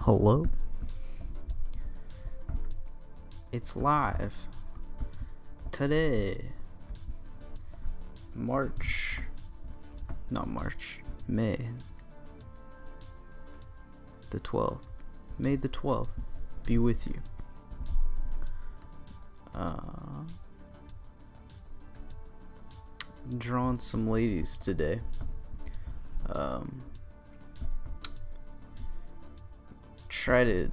Hello? It's live. Today. May the 12th. May the 12th be with you. Drawing some ladies today. Try to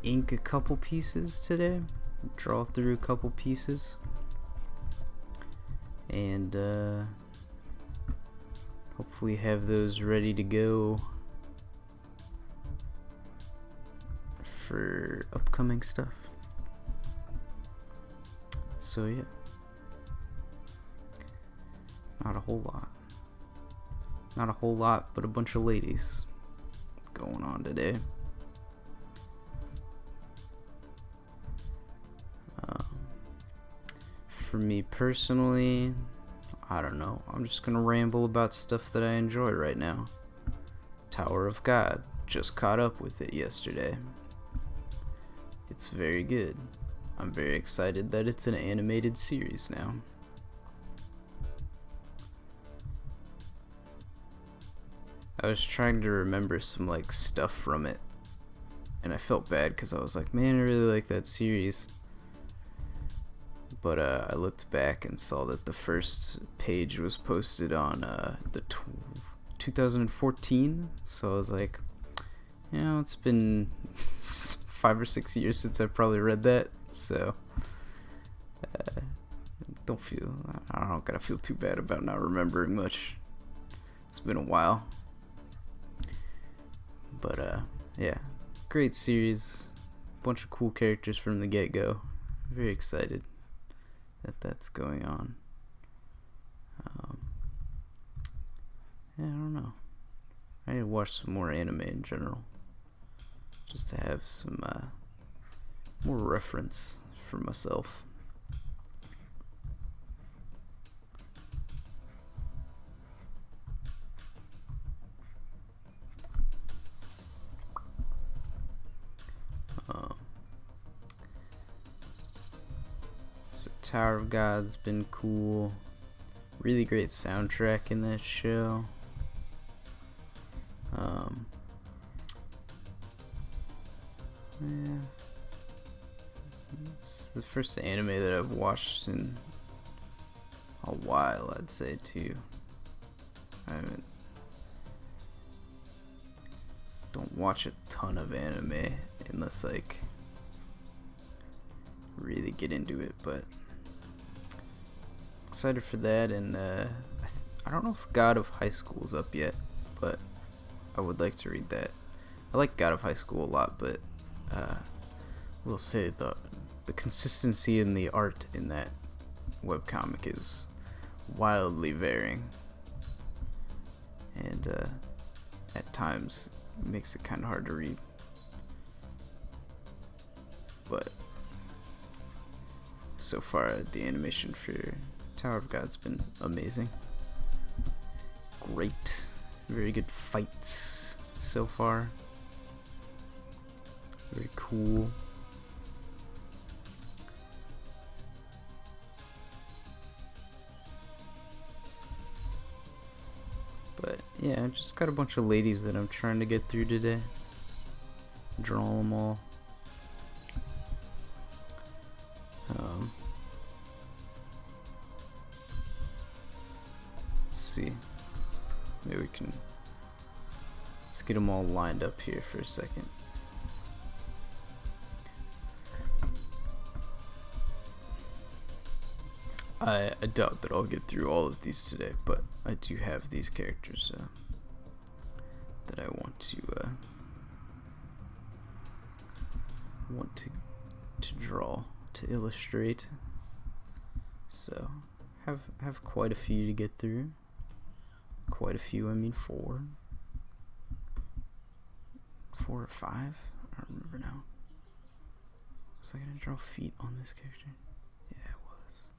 ink a couple pieces today, draw through a couple pieces, and hopefully have those ready to go for upcoming stuff. So yeah, not a whole lot, but a bunch of ladies going on today. For me personally, I don't know. I'm just gonna ramble about stuff that I enjoy right now. Tower of God. Just caught up with it yesterday. It's very good. I'm very excited that it's an animated series now. I was trying to remember some like stuff from it, and I felt bad because I was like, man, I really like that series. But I looked back and saw that the first page was posted on the 2014. So I was like, it's been 5 or 6 years since I've probably read that. So I don't gotta feel too bad about not remembering much. It's been a while. But yeah, great series. Bunch of cool characters from the get-go. Very excited that's going on. I don't know. I need to watch some more anime in general, just to have some more reference for myself. So Tower of God's been cool. Really great soundtrack in that show. Yeah, it's the first anime that I've watched in a while, I'd say, too. Don't watch a ton of anime unless like really get into it, but excited for that. And I don't know if God of High School is up yet, but I would like to read that. I like God of High School a lot, but we'll say the consistency in the art in that webcomic is wildly varying, and at times makes it kind of hard to read. But so far, the animation for Tower of God's been amazing. Great. Very good fights so far. Very cool. But yeah, I just got a bunch of ladies that I'm trying to get through today. Draw them all. Let's see. Maybe let's get them all lined up here for a second. I doubt that I'll get through all of these today, but I do have these characters that I want to draw, to illustrate. So have quite a few to get through. Quite a few, I mean 4 or 5. I don't remember now. Was I gonna draw feet on this character? Yeah, it was.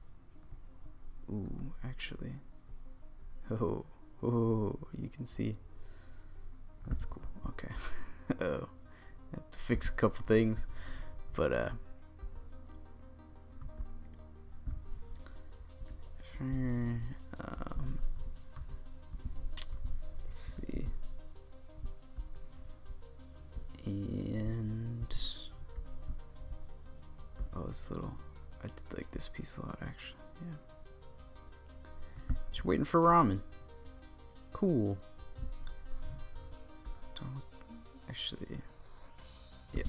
Ooh, actually. Oh, you can see. That's cool. have to fix a couple things, but let's see. And this little, I did like this piece a lot actually. Yeah. Just waiting for ramen. Cool. Don't actually. Yeah,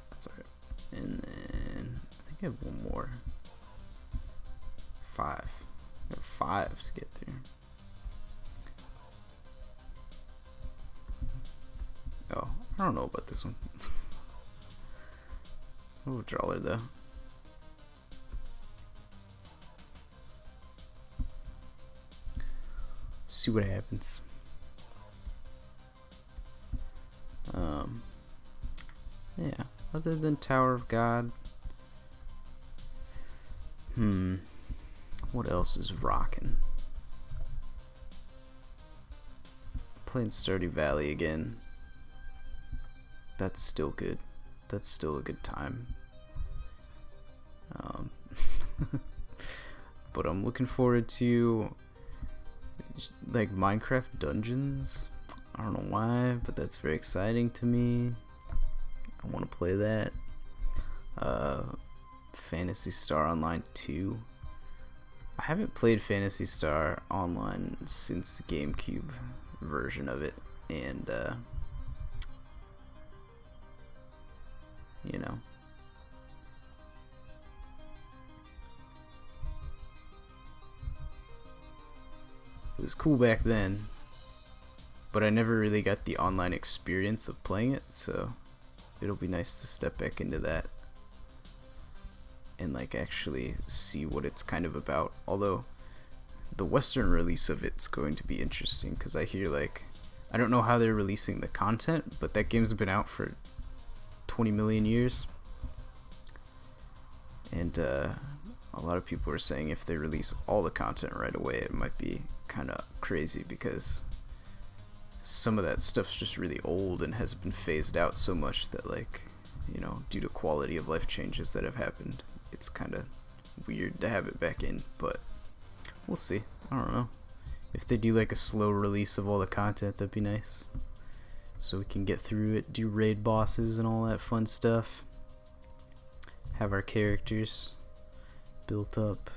that's alright. And then I think I have one more. 5. I have 5 to get through. Oh, I don't know about this one. Oh, Drawler though. See what happens. Yeah, other than Tower of God. What else is rocking? Playing Stardew Valley again. That's still good. That's still a good time. But I'm looking forward to like Minecraft Dungeons. I don't know why, but that's very exciting to me. I want to play that. Phantasy Star Online 2. I haven't played Phantasy Star Online since the GameCube version of it, and you know, it was cool back then, but I never really got the online experience of playing it, so it'll be nice to step back into that and like actually see what it's kind of about. Although the Western release of it's going to be interesting, because I hear like, I don't know how they're releasing the content, but that game's been out for 20 million years, and a lot of people are saying if they release all the content right away, it might be kind of crazy, because some of that stuff's just really old and has been phased out so much that, like, you know, due to quality of life changes that have happened, it's kind of weird to have it back in. But we'll see. I don't know. If they do like a slow release of all the content, that'd be nice, so we can get through it, do raid bosses and all that fun stuff, have our characters built up.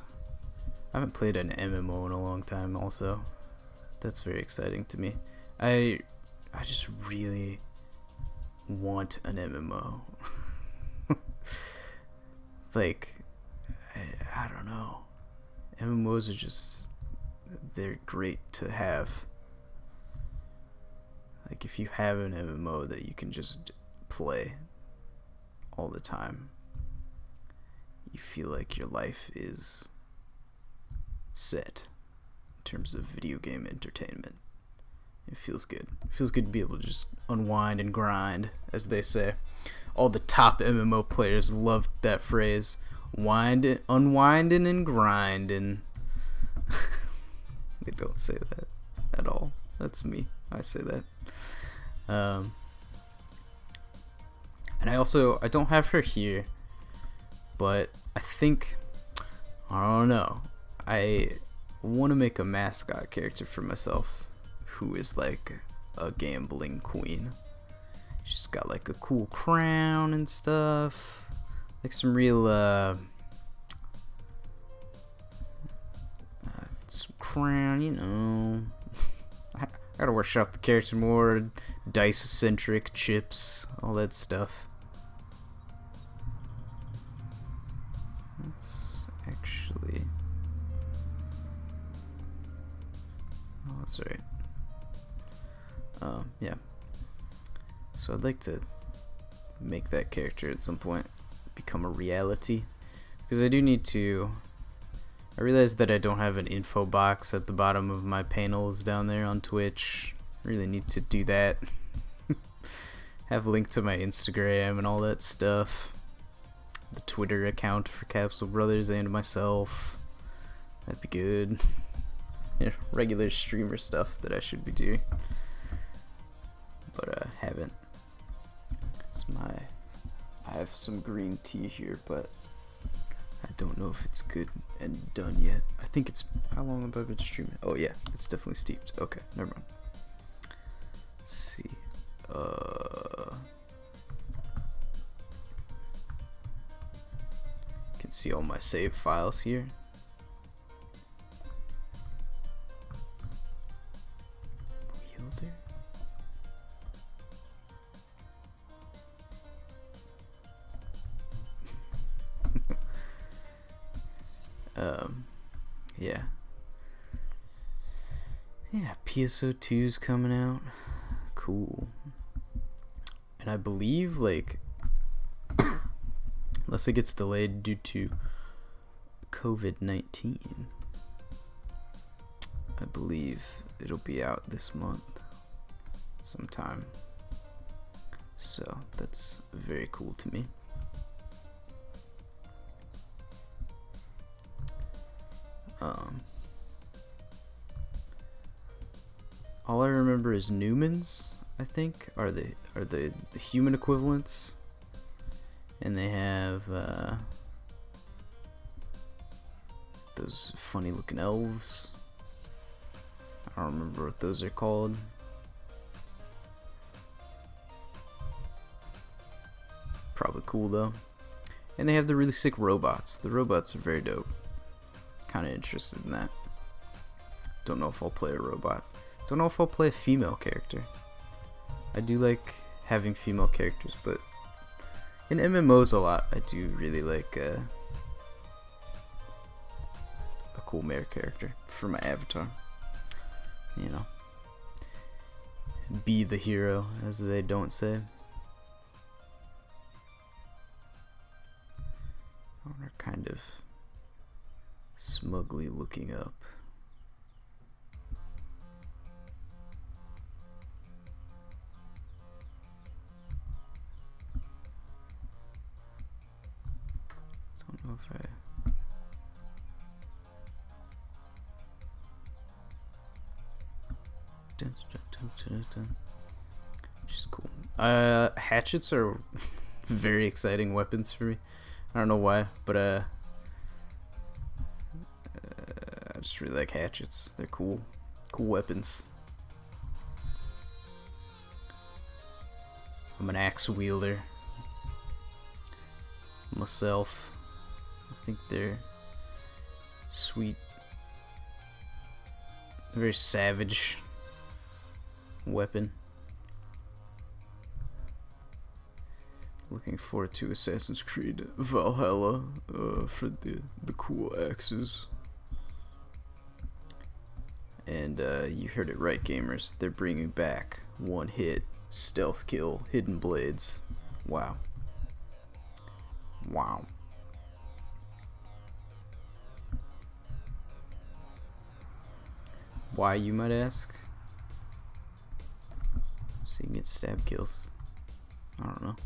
I haven't played an MMO in a long time also. That's very exciting to me. I just really want an MMO. Like, I don't know. MMOs are just, they're great to have. Like, if you have an MMO that you can just play all the time, you feel like your life is set in terms of video game entertainment. It feels good. It feels good to be able to just unwind and grind, as they say. All the top MMO players loved that phrase. Unwinding and grinding. They don't say that at all. That's me. I say that. And I don't have her here, but I think, I don't know, I want to make a mascot character for myself who is like a gambling queen. She's got like a cool crown and stuff, like some real some crown, you know. I gotta workshop the character more, dice-centric, chips, all that stuff. Let's actually, oh, that's right. Yeah. So I'd like to make that character at some point become a reality, because I do need to. I realized that I don't have an info box at the bottom of my panels down there on Twitch. I really need to do that. Have a link to my Instagram and all that stuff. The Twitter account for Capsule Brothers and myself. That'd be good. You know, regular streamer stuff that I should be doing, but haven't. have some green tea here, but I don't know if it's good and done yet. I think it's... How long have I been streaming? Oh yeah, it's definitely steeped. Okay, never mind. Let's see. You can see all my save files here. Wielder? Yeah. Yeah, PSO2's coming out. Cool. And I believe, like, unless it gets delayed due to COVID-19, I believe it'll be out this month sometime. So that's very cool to me. All I remember is Newmans, I think, are the human equivalents, and they have those funny looking elves. I don't remember what those are called. Probably cool though. And they have the really sick robots. The robots are very dope. Kind of interested in that. Don't know if I'll play a robot. Don't know if I'll play a female character. I do like having female characters, but in MMOs a lot, I do really like a cool male character for my avatar. You know, be the hero, as they don't say. They're kind of smugly looking up. Don't know if I... Which is cool. Hatchets are very exciting weapons for me. I don't know why, but I just really like hatchets. They're cool. Cool weapons. I'm an axe wielder myself. I think they're sweet. Very savage weapon. Looking forward to Assassin's Creed Valhalla for the cool axes. And you heard it right, gamers. They're bringing back one hit stealth kill hidden blades. Wow. Wow. Why, you might ask? So you can get stab kills. I don't know.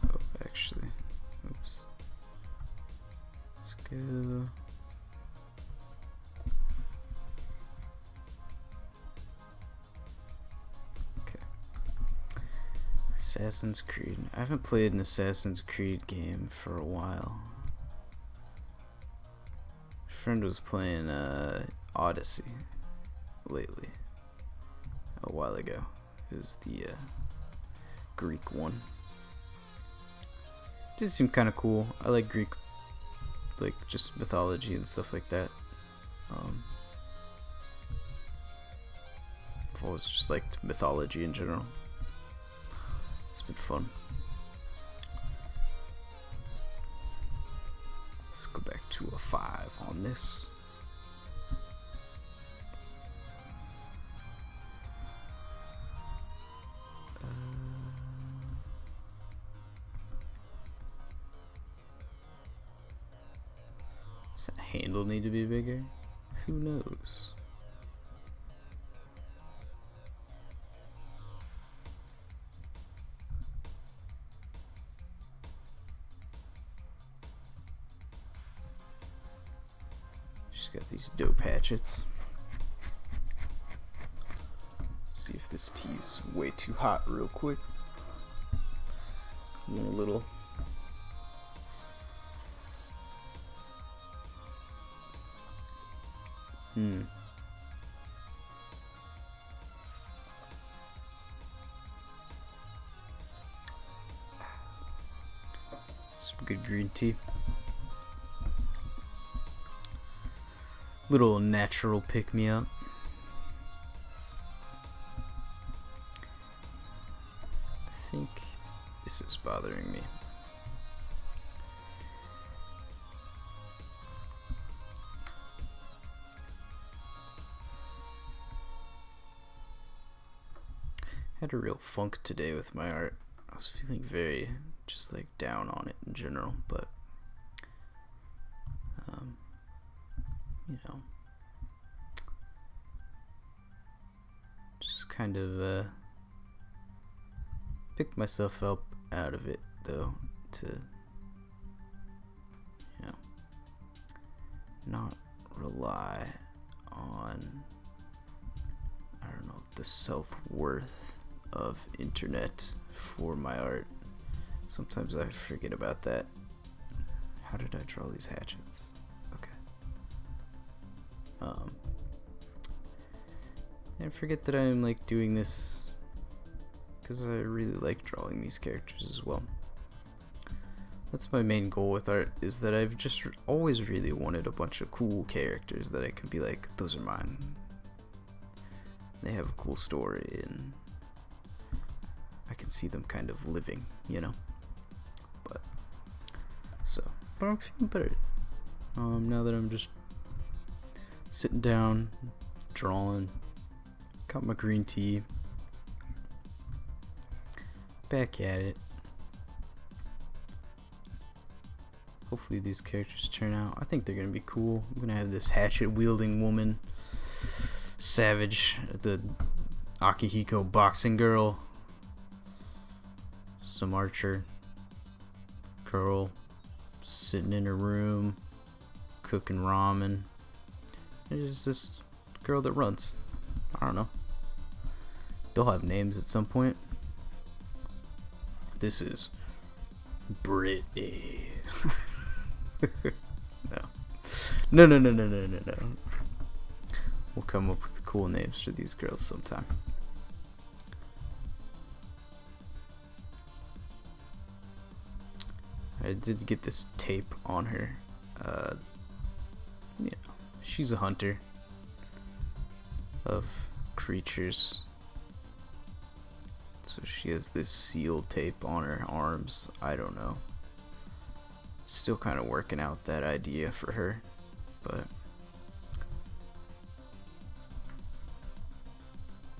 Oh, actually, oops. Let's go. Assassin's Creed. I haven't played an Assassin's Creed game for a while. A friend was playing Odyssey lately. A while ago. It was the Greek one. It did seem kind of cool. I like Greek, like just mythology and stuff like that. I've always just liked mythology in general. It's been fun. Let's go back to a 5 on this. Does that handle need to be bigger? Who knows? Just got these dope hatchets. this tea is way too hot real quick. A little. Some good green tea. Little natural pick-me-up. I think this is bothering me. I had a real funk today with my art. I was feeling very just like down on it in general, but you know, just kind of picked myself up out of it though, to, you know, not rely on, I don't know, the self-worth of internet for my art. Sometimes I forget about that. How did I draw these hatchets? Okay. And forget that I'm like doing this because I really like drawing these characters as well. That's my main goal with art, is that I've just always really wanted a bunch of cool characters that I can be like, those are mine. They have a cool story and I can see them kind of living, you know. But I'm feeling better now that I'm just sitting down, drawing. Got my green tea, back at it. Hopefully these characters turn out. I think they're gonna be cool. I'm gonna have this hatchet wielding woman, Savage, the Akihiko boxing girl, some archer girl sitting in her room cooking ramen. There's this girl that runs. I don't know. They'll have names at some point. This is Brittany. No. We'll come up with cool names for these girls sometime. I did get this tape on her. You know, she's a hunter of creatures. So she has this seal tape on her arms. I don't know. Still kind of working out that idea for her, but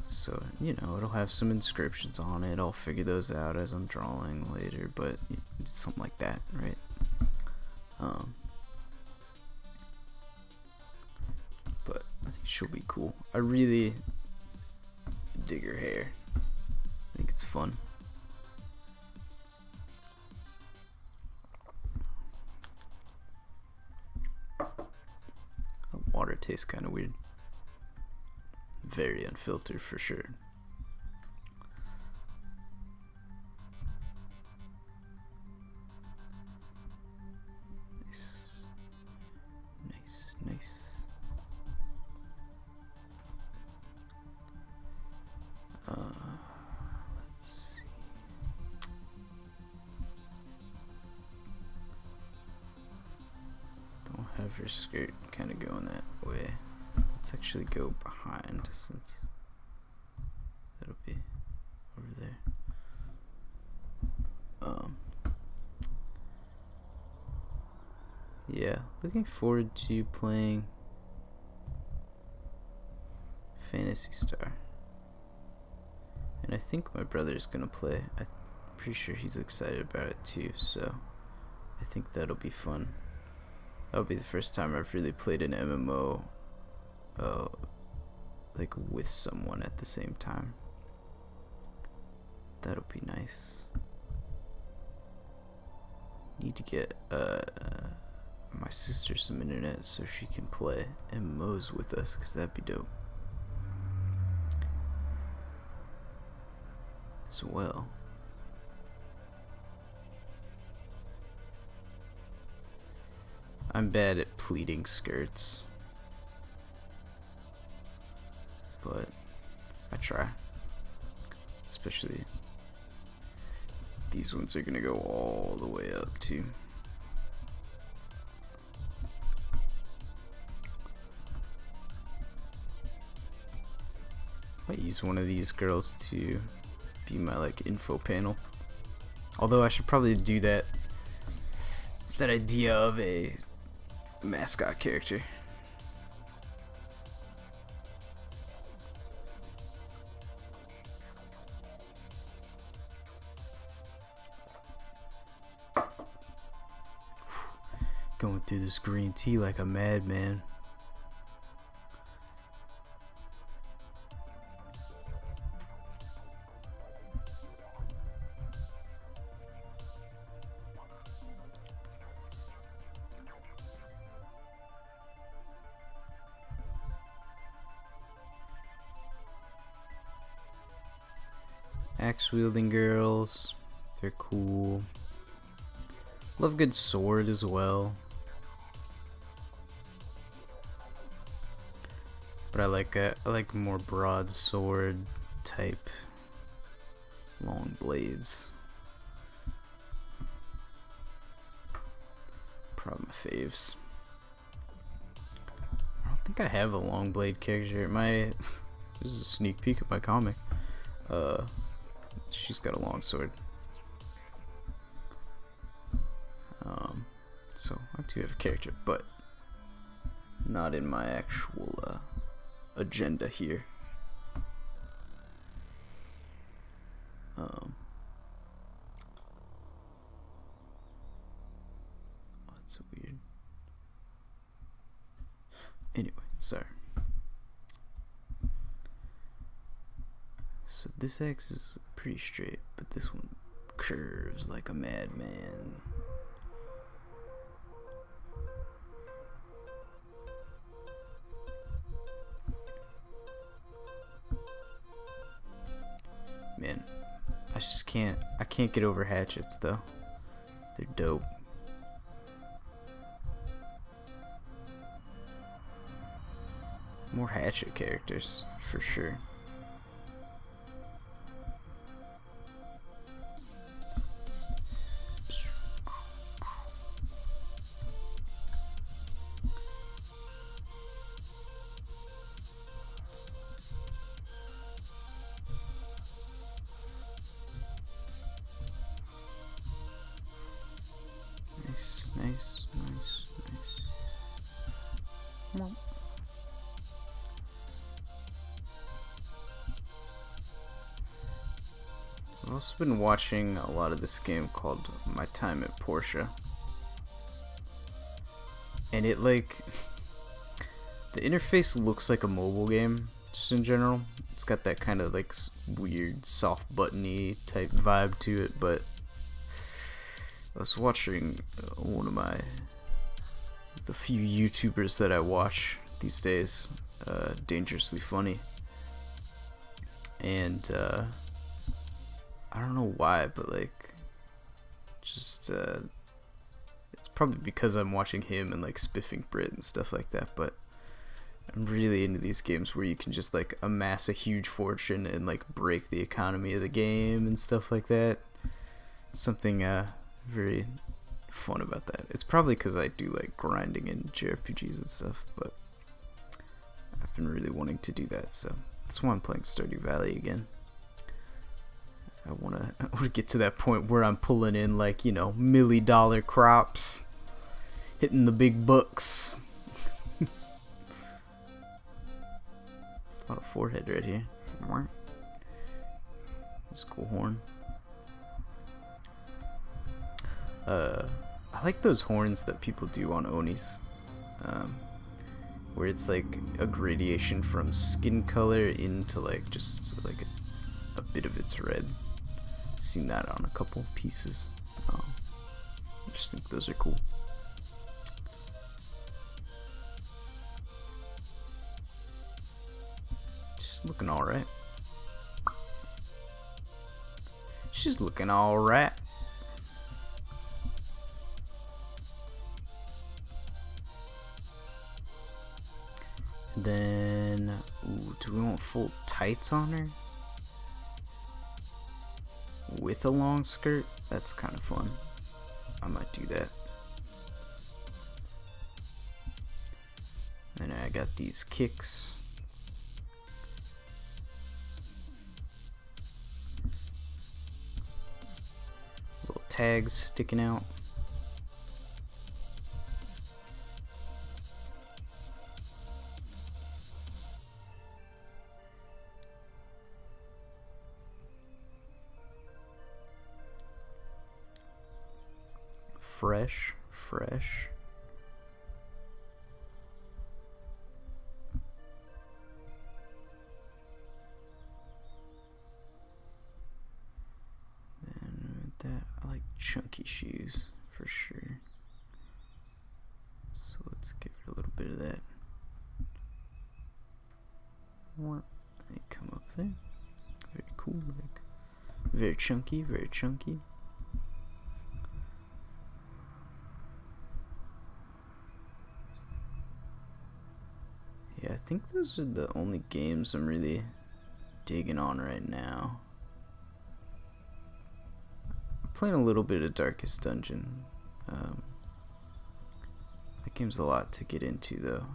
so, you know, it'll have some inscriptions on it. I'll figure those out as I'm drawing later, but something like that, right? But I think she'll be cool. I really dig her hair. I think it's fun. Water tastes kind of weird. Very unfiltered for sure. Nice. Let's see. Don't have her skirt kind of going that way. Let's actually go behind, since that'll be over there. Yeah, looking forward to playing Phantasy Star. And I think my brother's gonna play. I'm pretty sure he's excited about it too, so I think that'll be fun. That'll be the first time I've really played an MMO like with someone at the same time. That'll be nice. Need to get my sister some internet so she can play MMOs with us, because that'd be dope. as well. I'm bad at pleating skirts, but I try. Especially these ones are gonna go all the way up too. I might use one of these girls to be my like info panel. Although I should probably do that idea of a mascot character. Going through this green tea like a madman. Axe wielding girls, they're cool. Love good sword as well. But I like more broadsword type long blades. Probably my faves. I don't think I have a long blade character. This is a sneak peek of my comic. She's got a long sword. So I do have a character, but not in my actual agenda here. That's so weird. Anyway, sorry. So this X is pretty straight, but this one curves like a madman. Man, I can't get over hatchets though. They're dope. More hatchet characters, for sure. Nice. Well. I've also been watching a lot of this game called My Time at Portia. And it the interface looks like a mobile game, just in general. It's got that kind of like weird soft buttony type vibe to it, but I was watching one of the few YouTubers that I watch these days, Dangerously Funny, and I don't know why, but like, just it's probably because I'm watching him and like Spiffing Brit and stuff like that, but I'm really into these games where you can just like amass a huge fortune and like break the economy of the game and stuff like that. Something very fun about that. It's probably because I do like grinding in JRPGs and stuff, but I've been really wanting to do that, so that's why I'm playing Stardew Valley again. I wanna get to that point where I'm pulling in like, you know, $1,000,000 crops, hitting the big bucks. It's a lot of forehead right here. That's a cool horn. I like those horns that people do on Onis, where it's like a gradation from skin color into like just like a bit of its red. Seen that on a couple pieces. I just think those are cool. Just looking all right. She's looking alright. Then, ooh, do we want full tights on her? With a long skirt? That's kind of fun. I might do that. And I got these kicks. Little tags sticking out. Fresh. Then that, I like chunky shoes for sure. So let's give it a little bit of that. They come up there. Very cool. Very chunky. Very chunky. Yeah, I think those are the only games I'm really digging on right now. I'm playing a little bit of Darkest Dungeon. That game's a lot to get into though.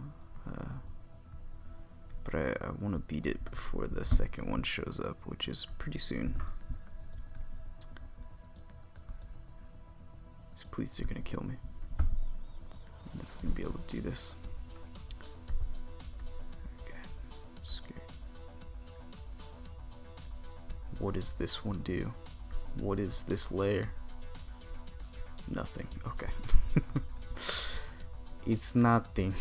But I want to beat it before the second one shows up, which is pretty soon. These police are gonna kill me. I'm not gonna be able to do this. What does this one do? What is this layer? Nothing. Okay. It's nothing.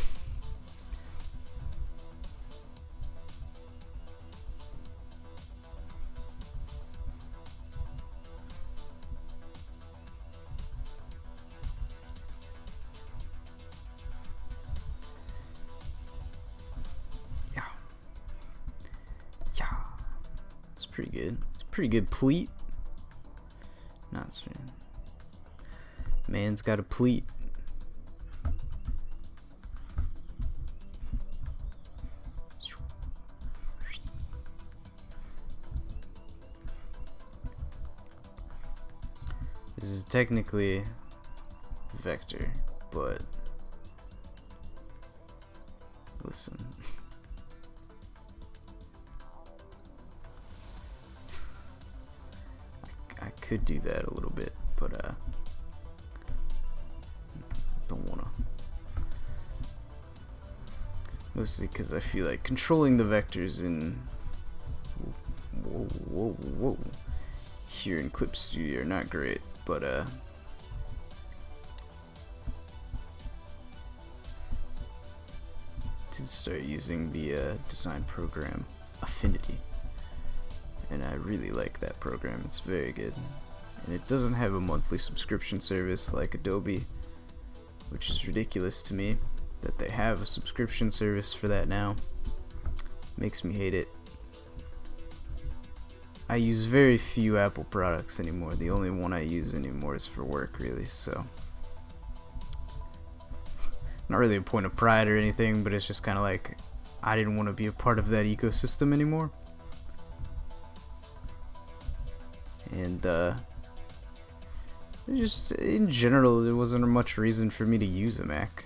Pretty good. It's pretty good pleat. Not certain. Man's got a pleat. This is technically vector, but listen. I could do that a little bit, but don't wanna. Mostly because I feel like controlling the vectors in whoa here in Clip Studio are not great, but did start using the design program Affinity. And I really like that program. It's very good. And it doesn't have a monthly subscription service like Adobe, which is ridiculous to me that they have a subscription service for that now. Makes me hate it. I use very few Apple products anymore. The only one I use anymore is for work, really, so not really a point of pride or anything, but it's just kind of like I didn't want to be a part of that ecosystem anymore. And just in general, there wasn't much reason for me to use a Mac.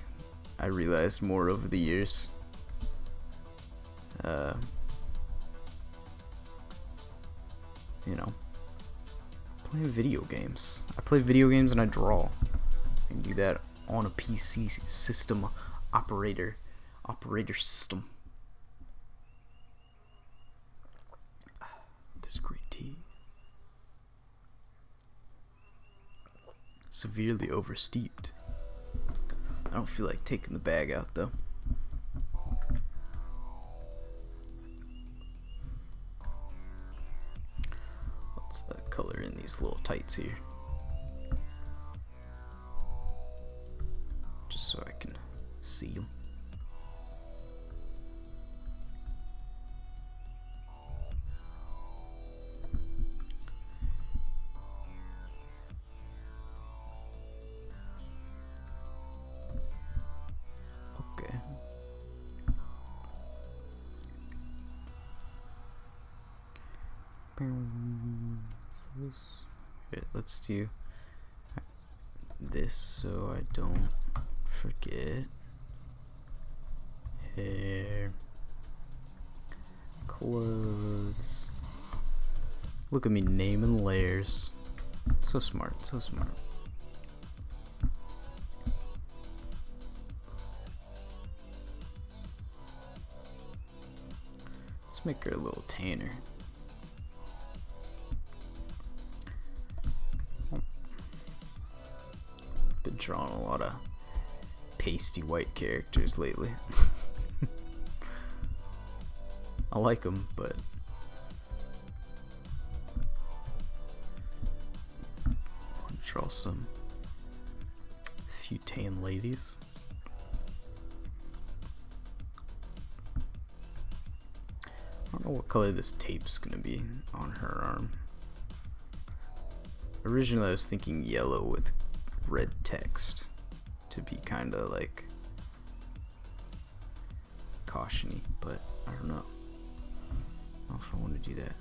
I realized more over the years. You know, playing video games. I play video games and I draw. I can do that on a PC system operator system. This green tea. Severely oversteeped. I don't feel like taking the bag out though. Let's color in these little tights here, just so I can see them. Let's do this so I don't forget. Hair, clothes. Look at me naming layers. So smart, so smart. Let's make her a little tanner. Been drawing a lot of pasty white characters lately. I like them, but I'll draw some few tan ladies. I don't know what color this tape's gonna be on her arm. Originally I was thinking yellow with red text to be kinda like caution-y, but I don't know. I don't know if I want to do that.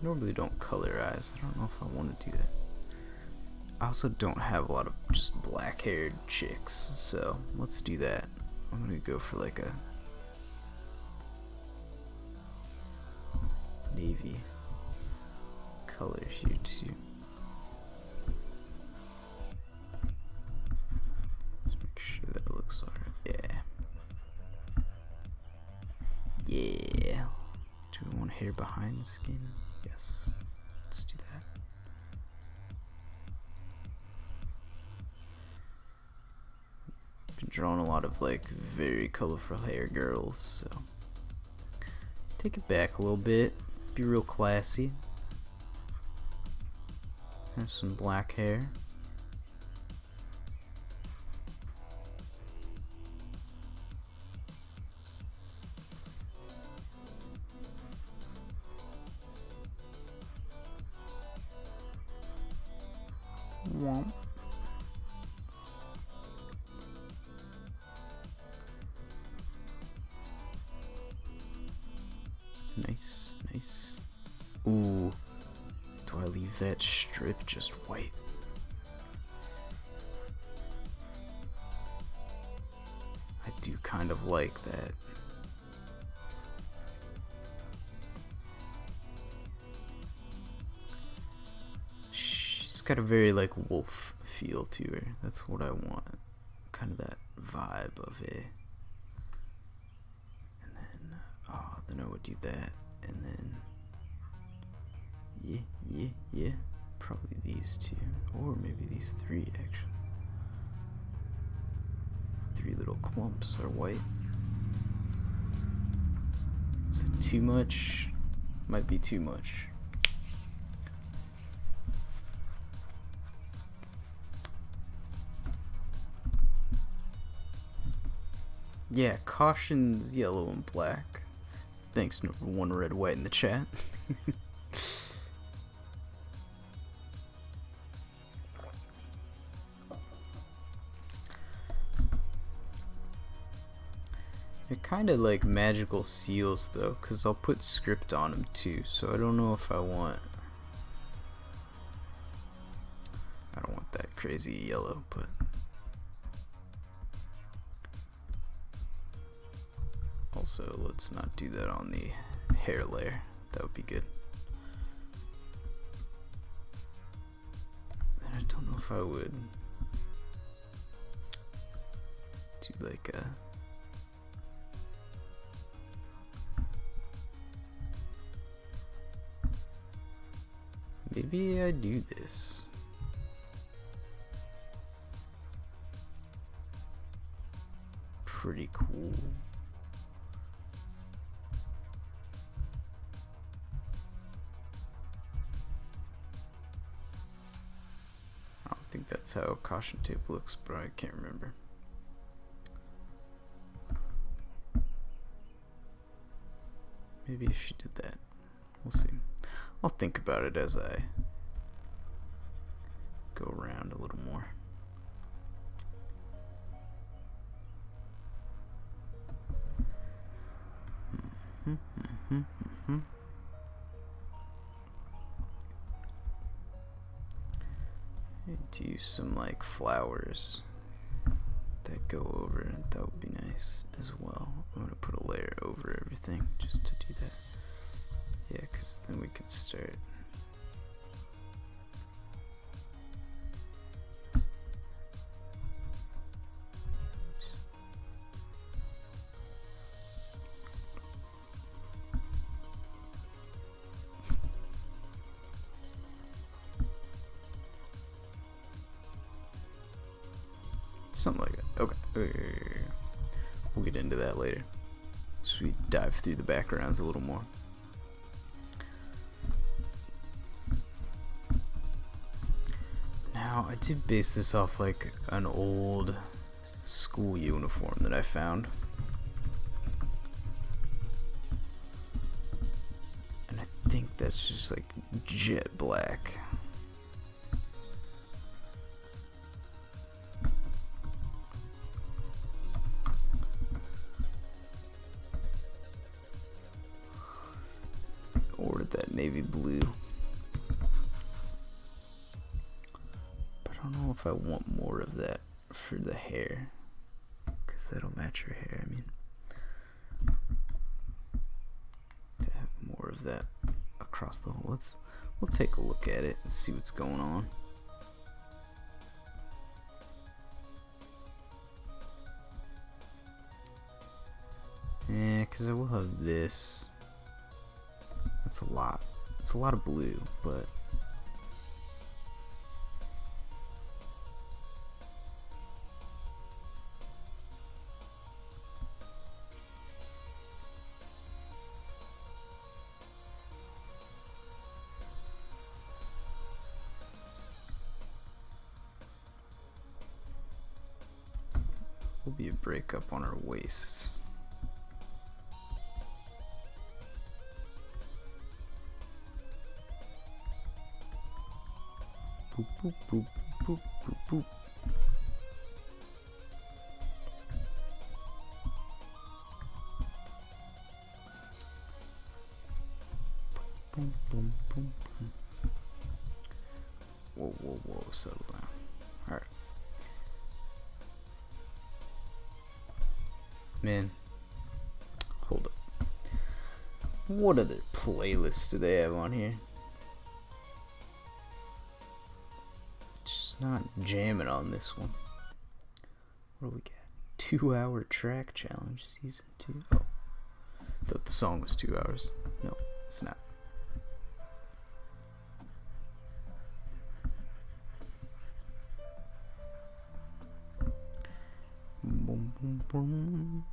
Normally don't color eyes. I don't know if I want to do that. I also don't have a lot of just black haired chicks, so let's do that. I'm gonna go for like a navy color here too. Let's make sure that looks alright. Yeah. Do we want hair behind the skin? Yes. Let's do that. Been drawing a lot of like very colorful hair girls, so take it back a little bit. Be real classy. Have some black hair. Womp. Nice, nice. Ooh, do I leave that strip just white? I do kind of like that. She's got a very like wolf feel to her. That's what I want. Kind of that vibe of a. And then, then I would do that, and then. Yeah. Probably these two, or maybe these three actually. 3 little clumps are white. Is it too much? Might be too much. Yeah, caution's yellow and black. Thanks, number 1 red white in the chat. They're kind of like magical seals though, because I'll put script on them too, so I don't know if I want that crazy yellow, but also let's not do that on the hair layer. That would be good. And I don't know if I would do like a maybe I do this. Pretty cool. I don't think that's how caution tape looks, but I can't remember. Maybe if she did that. We'll see. I'll think about it as I go around a little more. To use some like flowers that go over it, that would be nice as well. I'm gonna put a layer over everything just to do that. Yeah, because then we could start. Oops. Something like that. Okay. We'll get into that later. So we dive through the backgrounds a little more. Now, I did base this off like an old school uniform that I found. And I think that's just like jet black. Or that navy blue. But I don't know if I want more of that for the hair, because that'll match your hair. I mean, to have more of that across the whole. We'll take a look at it and see what's going on. Yeah, because I will have this. That's a lot. It's a lot of blue, but will be a breakup on our waists. Boop, boop, boop, boop, boop, boop. Boom, boom, boom, boom. Whoa, whoa, whoa, settle down. Alright. Man, hold up. What other playlists do they have on here? Not jamming on this one. What do we got? 2-hour track challenge season 2. Oh, thought the song was 2 hours. No, it's not. Boom, boom, boom.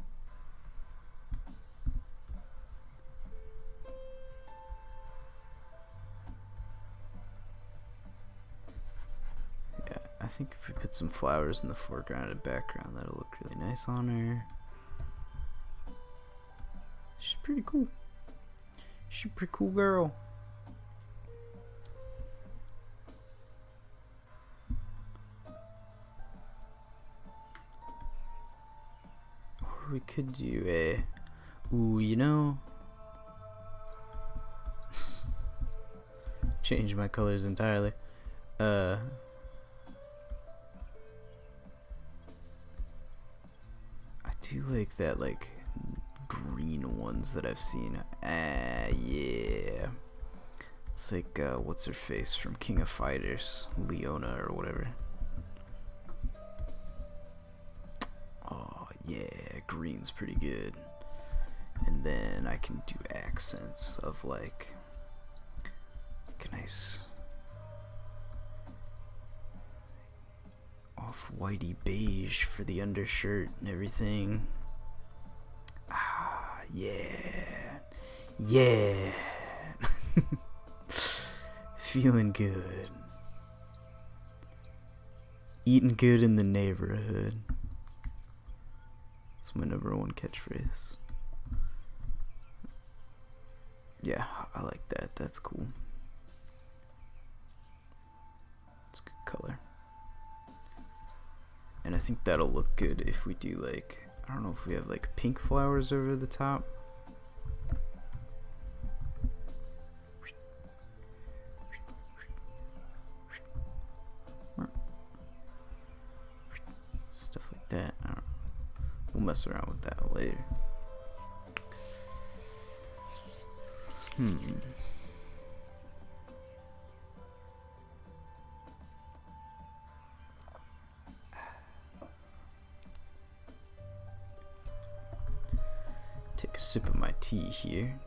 I think if we put some flowers in the foreground and background, that'll look really nice on her. She's pretty cool. She's a pretty cool girl. Or we could do a... Ooh, you know... Change my colors entirely. I do like that, like, green ones that I've seen. Yeah. It's like, what's her face from King of Fighters? Leona or whatever. Oh, yeah, green's pretty good. And then I can do accents of, like a nice off-whitey beige for the undershirt and everything. Ah, yeah. Yeah. Feeling good. Eating good in the neighborhood. That's my #1 catchphrase. Yeah, I like that. That's cool. It's a good color. And I think that'll look good if we do like, I don't know if we have like pink flowers over the top. Stuff like that. I don't know. We'll mess around with that later. Take a sip of my tea here.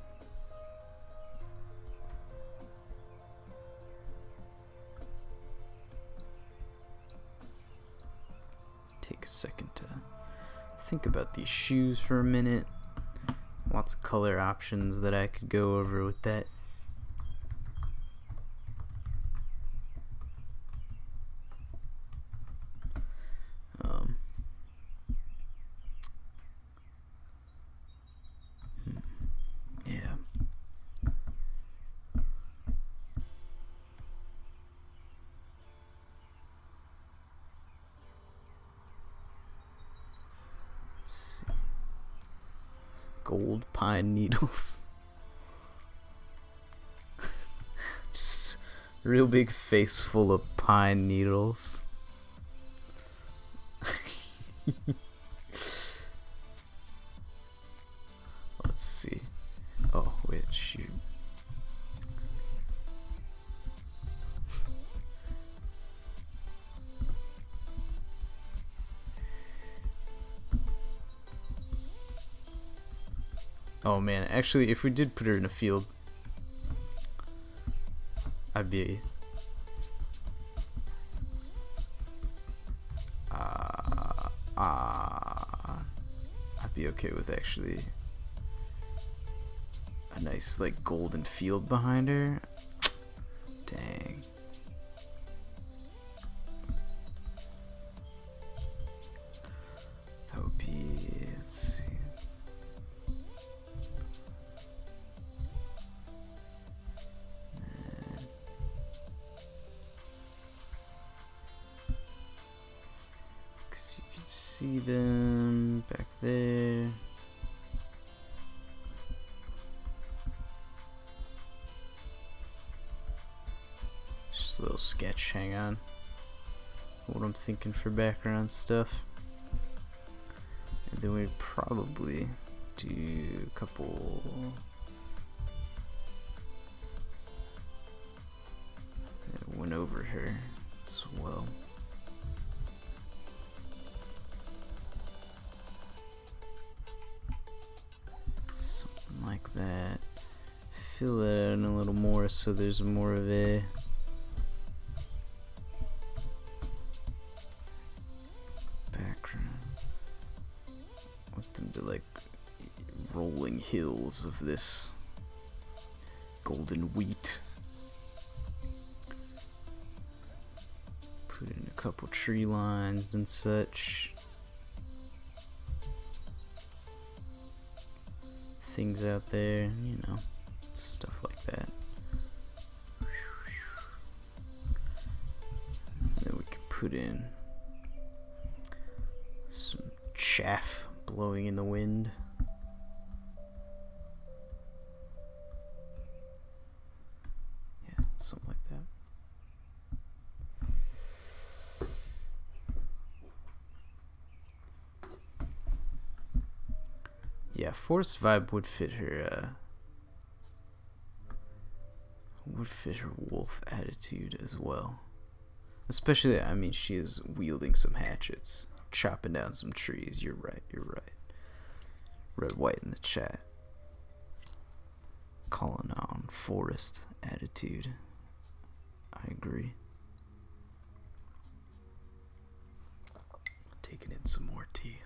Take a second to think about these shoes for a minute. Lots of color options that I could go over with that. Yeah. Let's see. Gold pine needles. Just real big face full of pine needles. Let's see. Oh, wait, shoot. Oh man, actually, if we did put her in a field, I'd be okay with actually a nice like golden field behind her. Dang. That would be, let's see. Cause you can see them back there. Just a little sketch, hang on. What I'm thinking for background stuff. And then we'd probably do a couple that went over her as well. Something like that. Fill that in a little more so there's more of a background. Want them to like rolling hills of this golden wheat. Put in a couple tree lines and such. Things out there, you know, stuff like that. Then we can put in some chaff blowing in the wind. Yeah, something like that. Yeah, forest vibe would fit her wolf attitude as well. Especially, I mean, she is wielding some hatchets, chopping down some trees. You're right. Red, white in the chat. Calling on forest attitude. I agree. Taking in some more tea.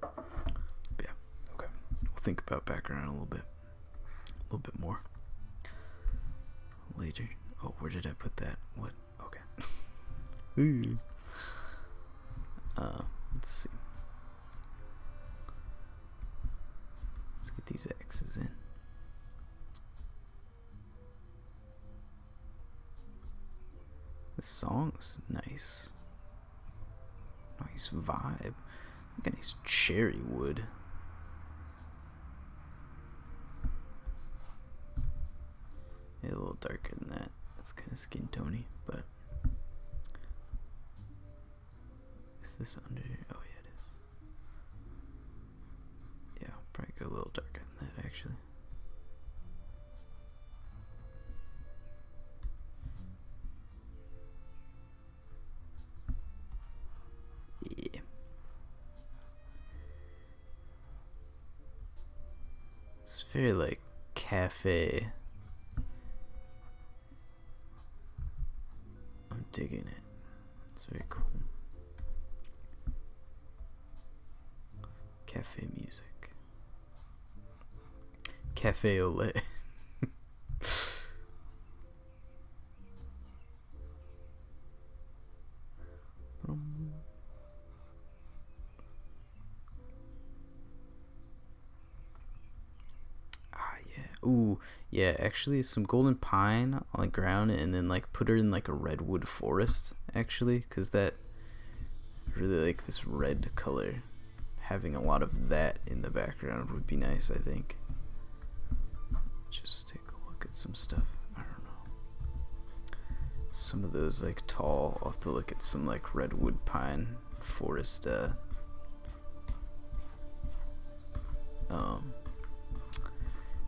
Yeah, okay. We'll think about background a little bit more later. Oh, where did I put that? What? Okay. Let's see. Let's get these X's in. This song's nice. Nice vibe. Look at nice cherry wood. A little darker than that. That's kind of skin tony, but is this under here? Oh yeah, it is. Yeah, I'll probably go a little darker than that actually. Yeah. It's very like cafe. I'm digging it. It's very cool. Cafe music. Cafe au lait. Ooh, yeah, actually some golden pine on the ground and then like put her in like a redwood forest actually, because that really like this red color. Having a lot of that in the background would be nice, I think. Just take a look at some stuff. I don't know. Some of those like tall, I'll have to look at some like redwood pine forest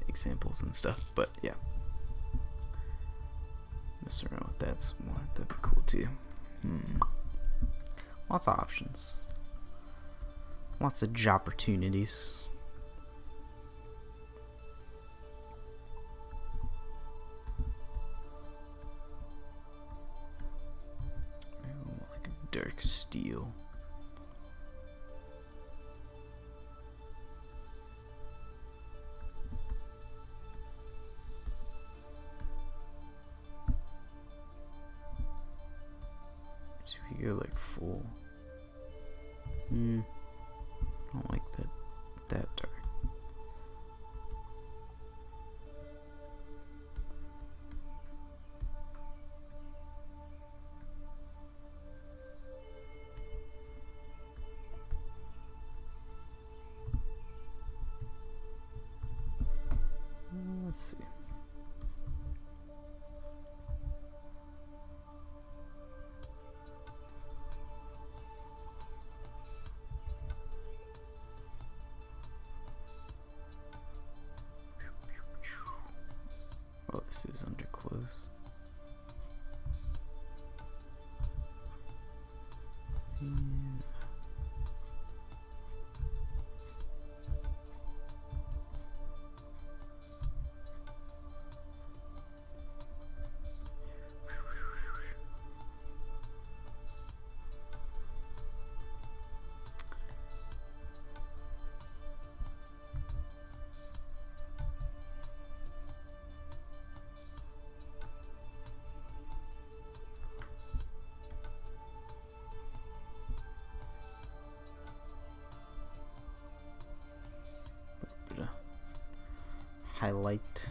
examples and stuff, but yeah, mess around with that some more. That'd be cool too. Lots of options, lots of job opportunities. Like a dark steel. So we go like full. I don't like that dark. Let's see. Oh, this is under close. Highlight.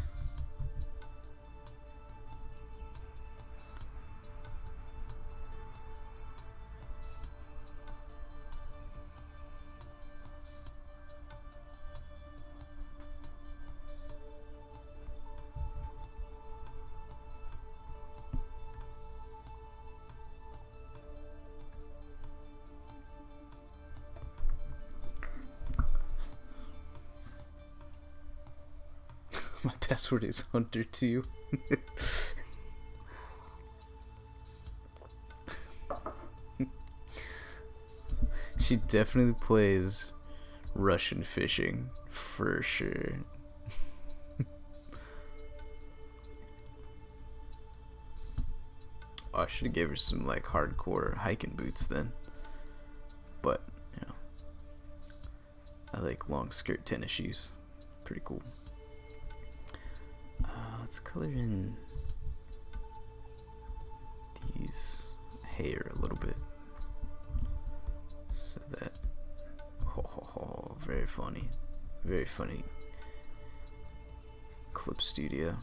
My password is Hunter2. She definitely plays Russian fishing for sure. Oh, I should have gave her some like hardcore hiking boots then. But, you know, I like long skirt tennis shoes. Pretty cool. Let's color in these hair a little bit so that very funny, very funny. Clip Studio.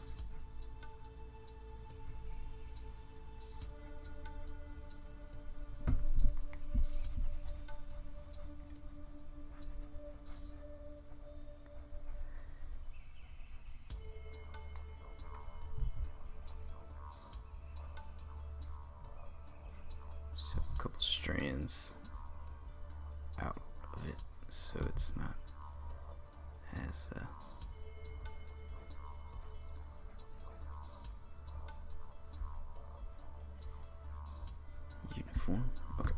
uniform. Okay.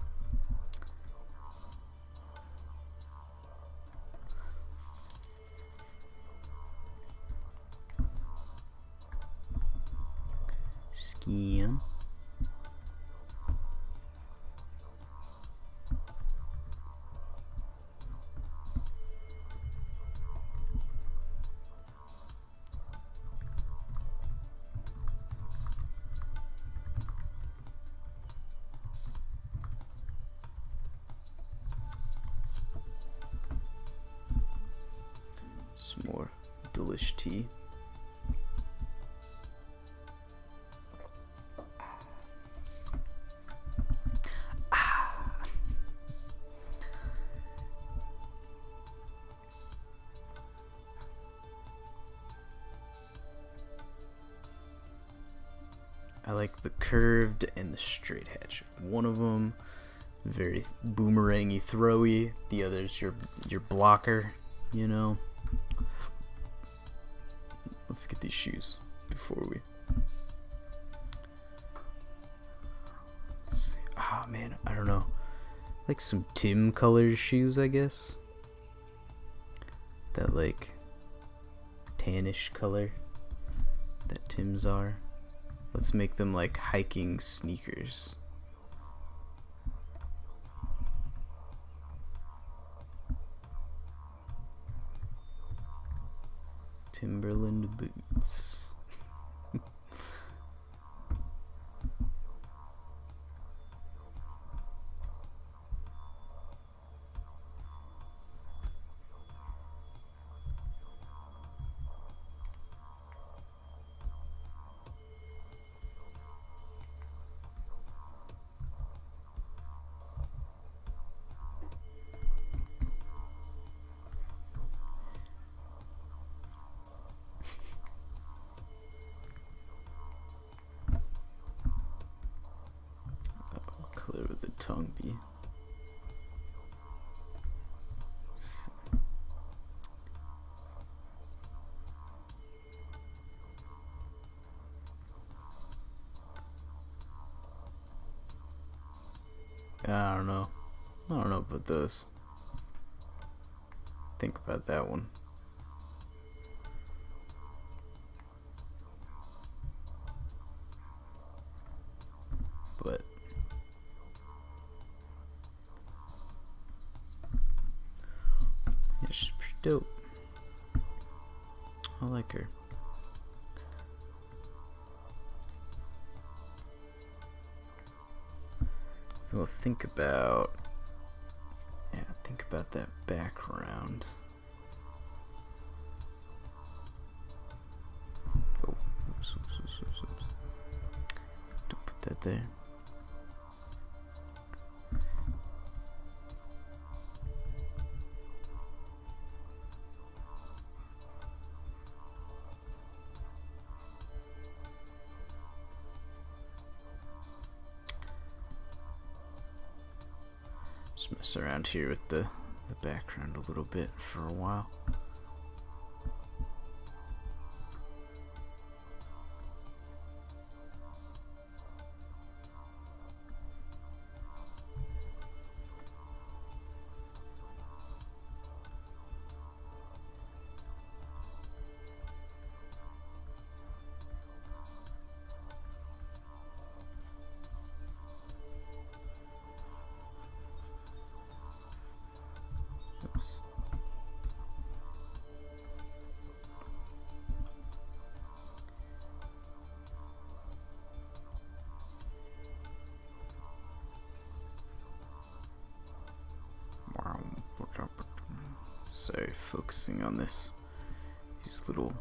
Scan. Some more delish tea. I like the curved and the straight hatch. One of them very boomerangy, throwy. The other's your blocker. You know. Let's get these shoes before we. Let's see. Ah, man, I don't know. Like some Tim color shoes, I guess. That like tannish color that Tim's are. Let's make them like hiking sneakers. Timberland boots. Color would the tongue be? I don't know. I don't know about those. Think about that one. But yeah, she's pretty dope. I like her. Well, think about that background. Oh, oops. Don't put that there. Just mess around here with the background a little bit for a while. Sorry, focusing on these little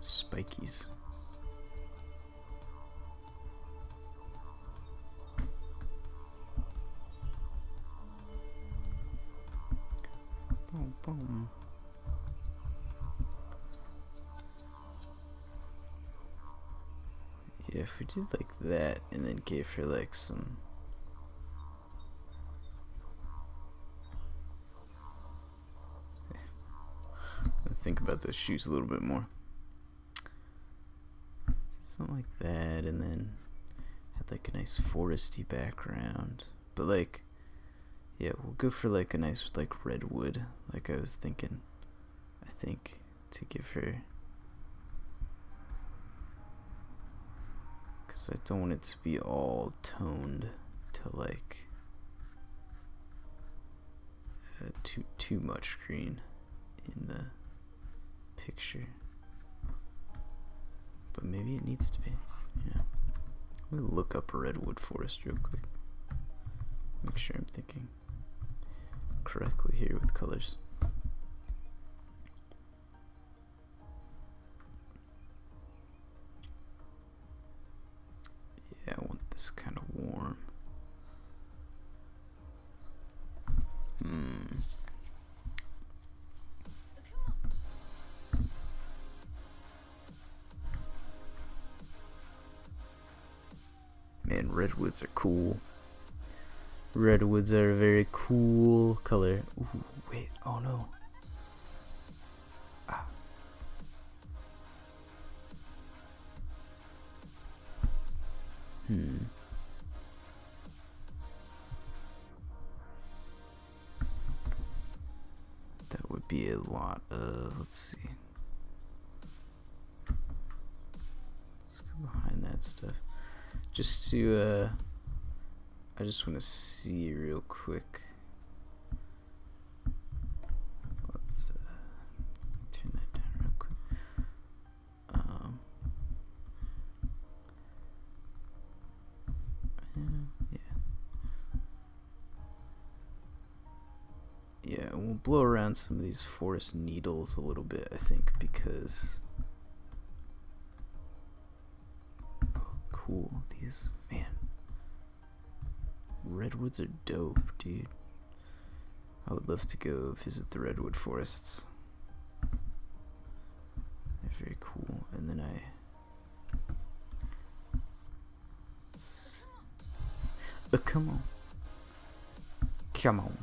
spikies. Boom, boom. Yeah, if we did like that and then gave her like some think about those shoes a little bit more. Something like that, and then had like a nice foresty background. But like, yeah, we'll go for like a nice like redwood, like I was thinking. I think to give her, because I don't want it to be all toned to like too much green in the picture. But maybe it needs to be. Yeah. Let me look up a redwood forest real quick. Make sure I'm thinking correctly here with colors. Yeah, I want this kind of warm. Man, redwoods are cool. Redwoods are a very cool color. Ooh, wait, oh no. Ah. That would be a lot of, let's see. Let's go behind that stuff. Just to, I just want to see real quick. Let's turn that down real quick. Yeah, we'll blow around some of these forest needles a little bit, I think, because cool, these, man, redwoods are dope, dude. I would love to go visit the redwood forests. They're very cool. And then come on. Come on.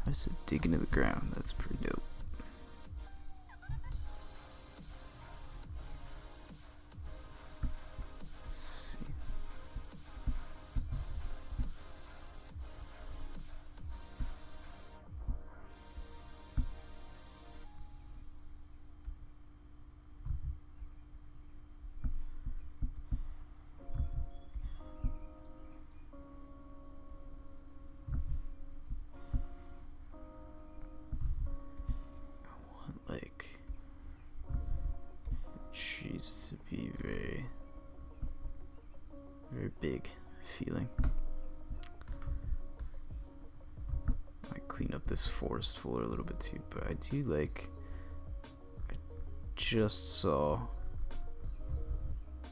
I just dig into the ground. That's pretty dope. Let's see. Like trees to be very, very big feeling. Might clean up this forest floor a little bit too, but I do like, I just saw,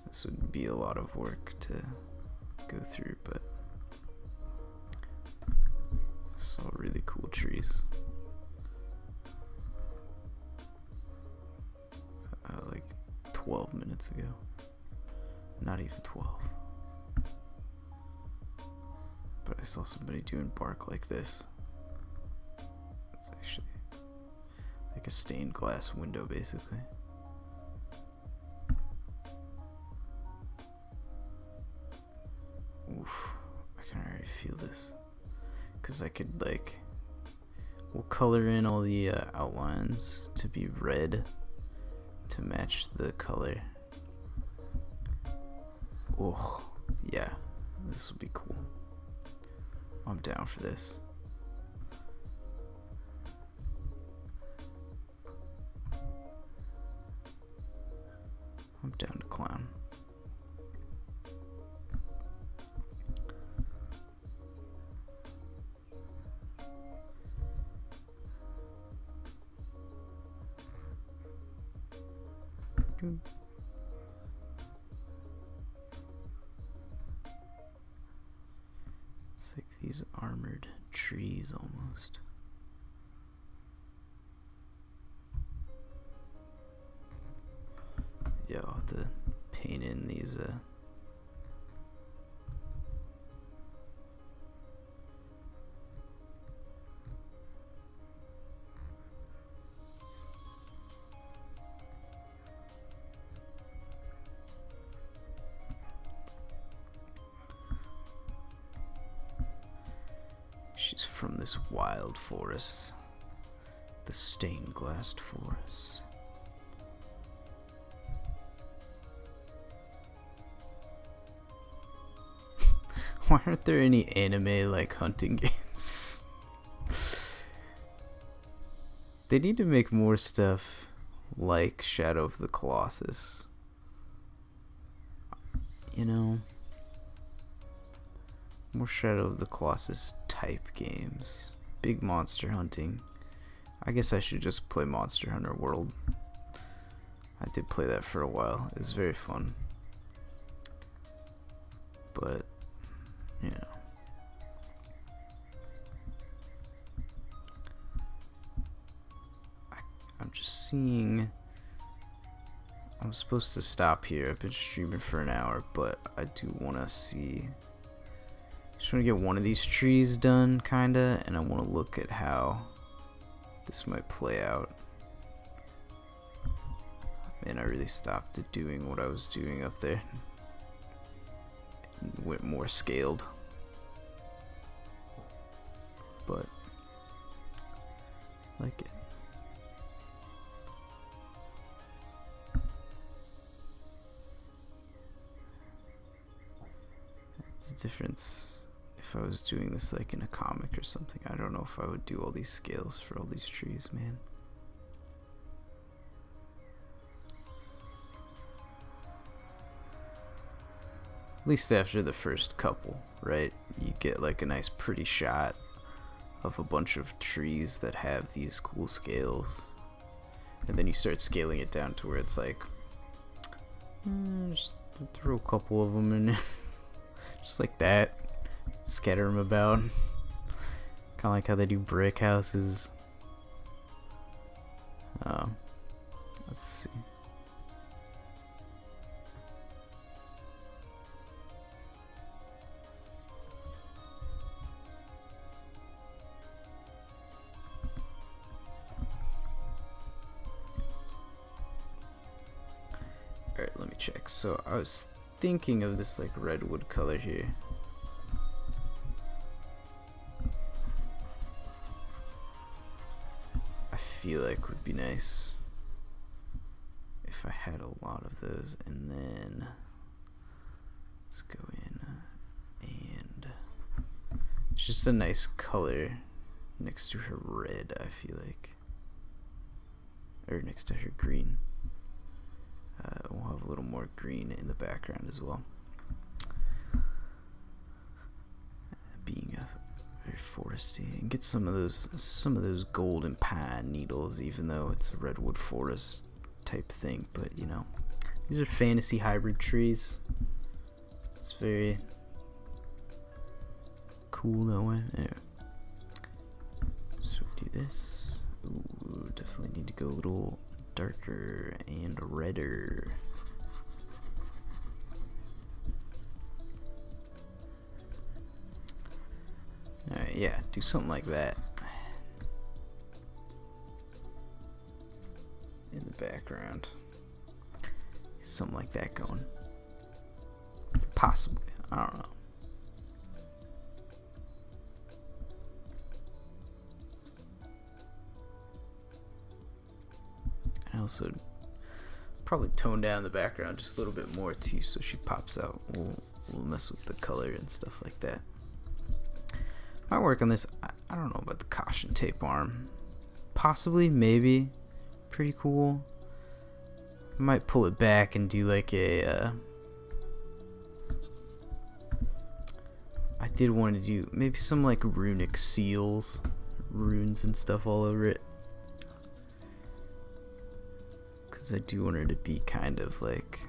this would be a lot of work to go through, but I saw really cool trees. Like 12 minutes ago. Not even 12. But I saw somebody doing bark like this. It's actually like a stained glass window, basically. Oof, I can already feel this. Because I could, like, we'll color in all the outlines to be red to match the color. Oh, yeah, this will be cool. I'm down for this. I'm down to clown. It's like these armored trees almost. Yeah, I'll have to paint in these She's from this wild forest, the stained glass forest. Why aren't there any anime like hunting games? They need to make more stuff like Shadow of the Colossus. You know, more Shadow of the Colossus type games. Big monster hunting. I guess I should just play Monster Hunter World. I did play that for a while. It was very fun. But, you know. I'm just seeing. I'm supposed to stop here. I've been streaming for an hour, but I do want to see. Just want to get one of these trees done, kinda, and I want to look at how this might play out. Man, I really stopped doing what I was doing up there. And went more scaled. But I like it. It's a difference if I was doing this like in a comic or something. I don't know if I would do all these scales for all these trees, man. At least after the first couple, right? You get like a nice pretty shot of a bunch of trees that have these cool scales. And then you start scaling it down to where it's like, just throw a couple of them in there. Just like that. Scatter them about. Kind of like how they do brick houses. Let's see. Alright, let me check. So I was thinking of this like redwood color here. I feel like would be nice if I had a lot of those. And then let's go in and it's just a nice color next to her red, I feel like, or next to her green. We'll have a little more green in the background as well. Being a very foresty, and get some of those golden pine needles, even though it's a redwood forest type thing. But you know, these are fantasy hybrid trees. It's very cool that way. Anyway. So we do this. Ooh, definitely need to go a little darker and redder. Alright, yeah, do something like that in the background. Something like that going. Possibly, I don't know. And also probably tone down the background just a little bit more too, so she pops out. We'll mess with the color and stuff like that. Might work on this. I don't know about the caution tape arm. Possibly, maybe. Pretty cool. Might pull it back and do like a. I did want to do maybe some like runic seals, runes and stuff all over it. Because I do want her to be kind of like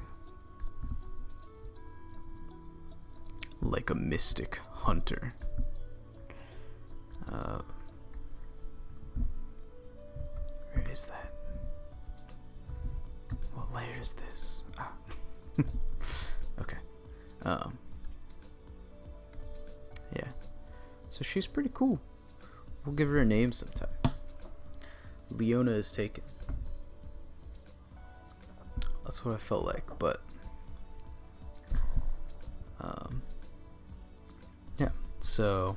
a mystic hunter. Where is that? What layer is this? Ah. Okay. Yeah. So she's pretty cool. We'll give her a name sometime. Leona is taken. That's what I felt like, but yeah. So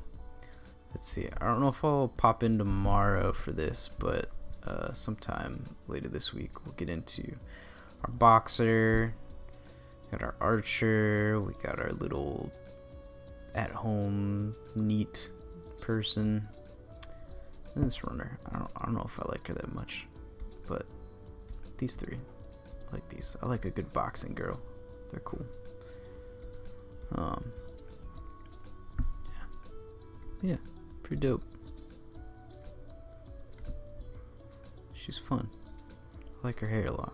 let's see. I don't know if I'll pop in tomorrow for this, but sometime later this week we'll get into our boxer, got our archer, we got our little at-home neat person, and this runner. I don't know if I like her that much, but these three, I like these. I like a good boxing girl. They're cool. Yeah, pretty dope. She's fun. I like her hair a lot.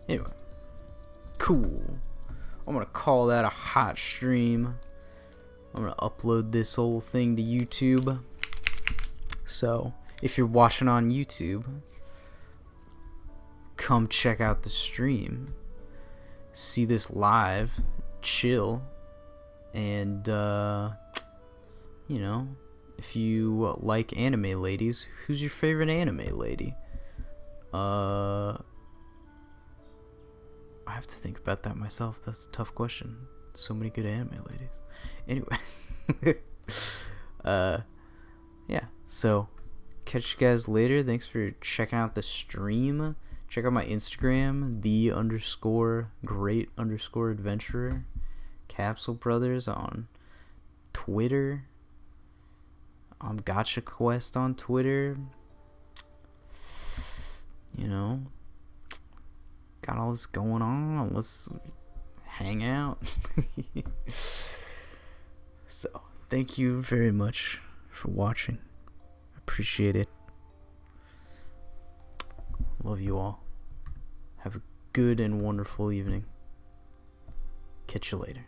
Anyway, cool. I'm gonna call that a hot stream. I'm gonna upload this whole thing to YouTube. So, if you're watching on YouTube, come check out the stream. See this live, chill, and you know, if you like anime ladies, who's your favorite anime lady? I have to think about that myself. That's a tough question. So many good anime ladies. Anyway, yeah. So, catch you guys later. Thanks for checking out the stream. Check out my Instagram, _great_adventurer. Capsule Brothers on Twitter. Gotcha Quest on Twitter. You know, got all this going on. Let's hang out. So, thank you very much for watching. Appreciate it. Love you all. Have a good and wonderful evening. Catch you later.